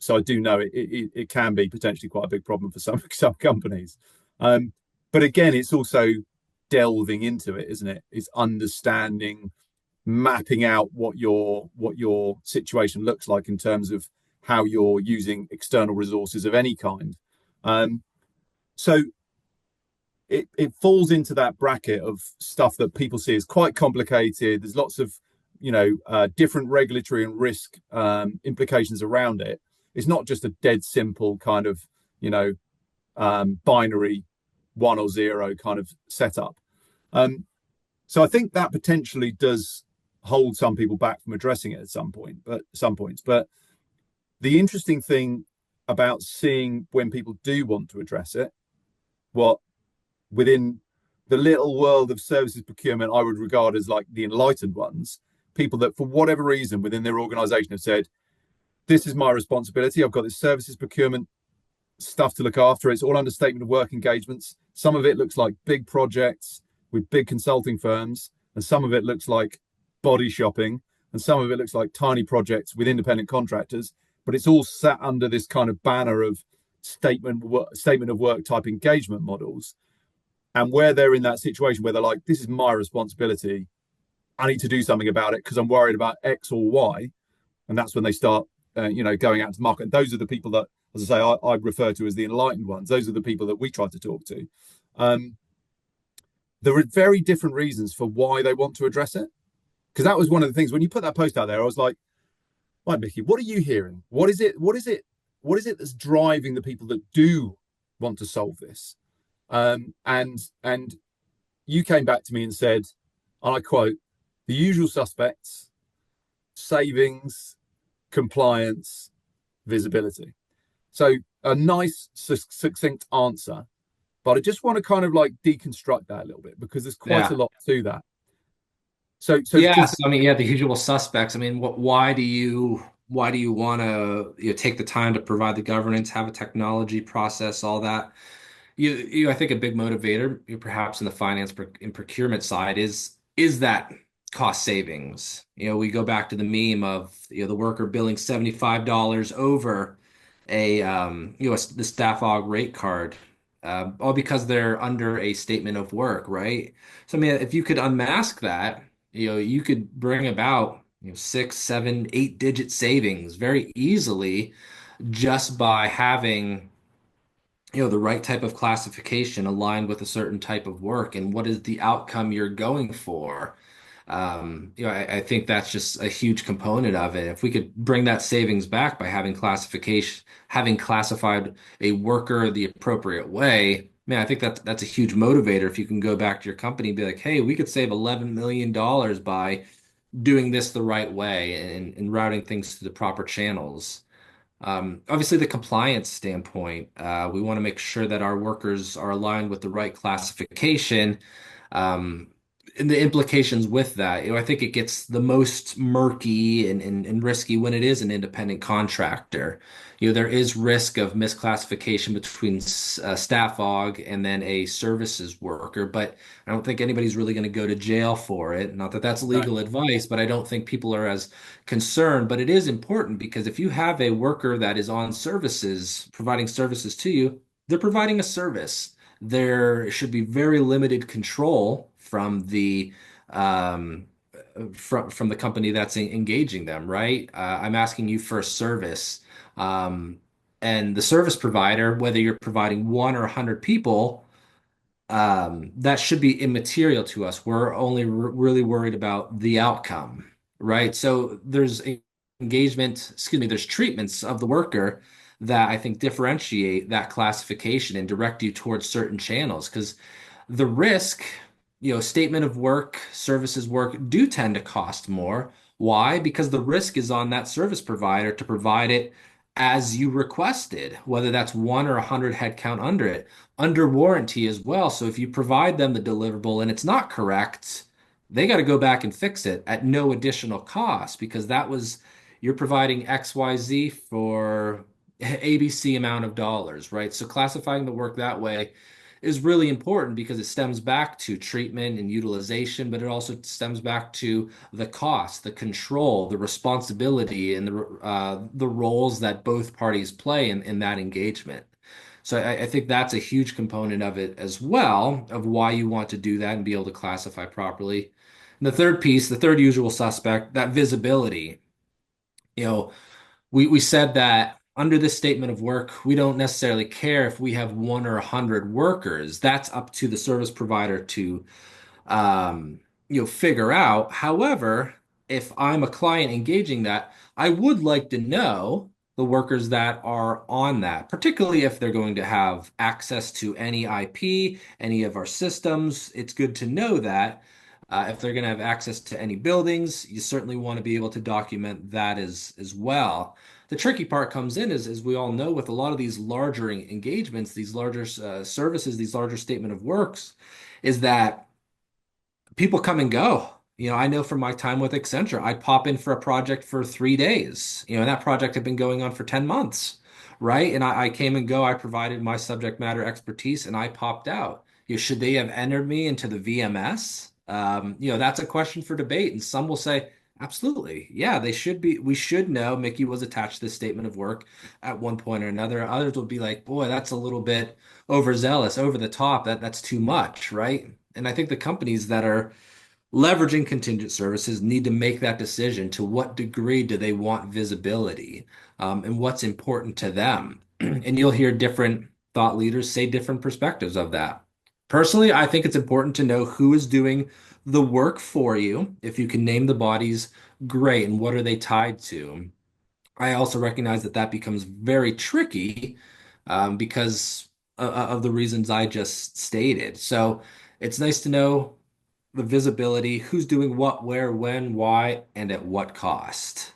So I do know it can be potentially quite a big problem for some some companies. Um, but again, it's also delving into it, isn't it? It's understanding, mapping out what your situation looks like in terms of how you're using external resources of any kind. Um, so it falls into that bracket of stuff that people see as quite complicated. There's lots of different regulatory and risk implications around it. It's not just a dead simple kind of binary one or zero kind of setup. So I think that potentially does hold some people back from addressing it at some point, but some points. But the interesting thing about seeing when people do want to address it, what within the little world of services procurement, I would regard as like the enlightened ones, people that for whatever reason within their organization have said, this is my responsibility. I've got this services procurement stuff to look after. It's all under statement of work engagements. Some of it looks like big projects with big consulting firms, and some of it looks like body shopping, and some of it looks like tiny projects with independent contractors. But it's all sat under this kind of banner of statement of work type engagement models. And where they're in that situation where they're like, this is my responsibility, I need to do something about it because I'm worried about X or Y, and that's when they start going out to the market. And those are the people that, as I say, I refer to as the enlightened ones. Those are the people that we try to talk to. There are very different reasons for why they want to address it, because that was one of the things when you put that post out there. I was like, right, Mickey, what are you hearing? What is it that's driving the people that do want to solve this? And you came back to me and said, and I quote, the usual suspects: savings, compliance, visibility. So a nice, succinct answer, but I just want to kind of like deconstruct that a little bit because there's quite a Yeah. lot to that. So Yeah, just so I mean, yeah, the usual suspects. I mean, why do you want to take the time to provide the governance, have a technology process, all that? I think a big motivator, perhaps in the finance and procurement side, is that cost savings. We go back to the meme of the worker billing $75 over the staff aug rate card, all because they're under a statement of work, right? So I mean, if you could unmask that, you could bring about six, seven, eight-digit savings very easily just by having the right type of classification aligned with a certain type of work and what is the outcome you're going for. I think that's just a huge component of it. If we could bring that savings back by having classified a worker the appropriate way, man, I think that's a huge motivator. If you can go back to your company and be like, hey, we could save $11 million by doing this the right way and routing things to the proper channels. Obviously, the compliance standpoint, we want to make sure that our workers are aligned with the right classification. Um, and the implications with that, I think it gets the most murky and risky when it is an independent contractor. There is risk of misclassification between staff aug and then a services worker, but I don't think anybody's really going to go to jail for it. Not that that's no, legal advice, but I don't think people are as concerned. But it is important because if you have a worker that is on services, providing services to you, they're providing a service. There should be very limited control from um, from the company that's engaging them, right? I'm asking you for a service, um, and the service provider, whether you're providing one or 100 people, that should be immaterial to us. We're only really worried about the outcome, right? So there's there's treatments of the worker that I think differentiate that classification and direct you towards certain channels because the risk, statement of work, services work do tend to cost more. Why? Because the risk is on that service provider to provide it as you requested, whether that's one or 100 headcount under it, under warranty as well. So if you provide them the deliverable and it's not correct, they got to go back and fix it at no additional cost because you're providing XYZ for ABC amount of dollars, right? So classifying the work that way is really important because it stems back to treatment and utilization, but it also stems back to the cost, the control, the responsibility, and the roles that both parties play in that engagement. So I think that's a huge component of it as well, of why you want to do that and be able to classify properly. And the third piece, the third usual suspect, that visibility. You know, we said that under this statement of work, we don't necessarily care if we have one or a hundred workers. That's up to the service provider to um, figure out. However, if I'm a client engaging that, I would like to know the workers that are on that, particularly if they're going to have access to any IP, any of our systems. It's good to know that. If they're going to have access to any buildings, you certainly want to be able to document that as well. The tricky part comes in is, as we all know, with a lot of these larger engagements, these larger services, these larger statement of works, is that people come and go. I know from my time with Accenture, I'd pop in for a project for 3 days. And that project had been going on for 10 months, right? And I came and go. I provided my subject matter expertise and I popped out. Should they have entered me into the VMS? That's a question for debate. And some will say, absolutely. Yeah, they should be. We should know Mickey was attached to this statement of work at one point or another. Others will be like, boy, that's a little bit overzealous, over the top. That's too much, right? And I think the companies that are leveraging contingent services need to make that decision. To what degree do they want visibility, and what's important to them? And you'll hear different thought leaders say different perspectives of that. Personally, I think it's important to know who is doing the work for you. If you can name the bodies, great. And what are they tied to? I also recognize that that becomes very tricky, because of the reasons I just stated. So it's nice to know the visibility, who's doing what, where, when, why, and at what cost.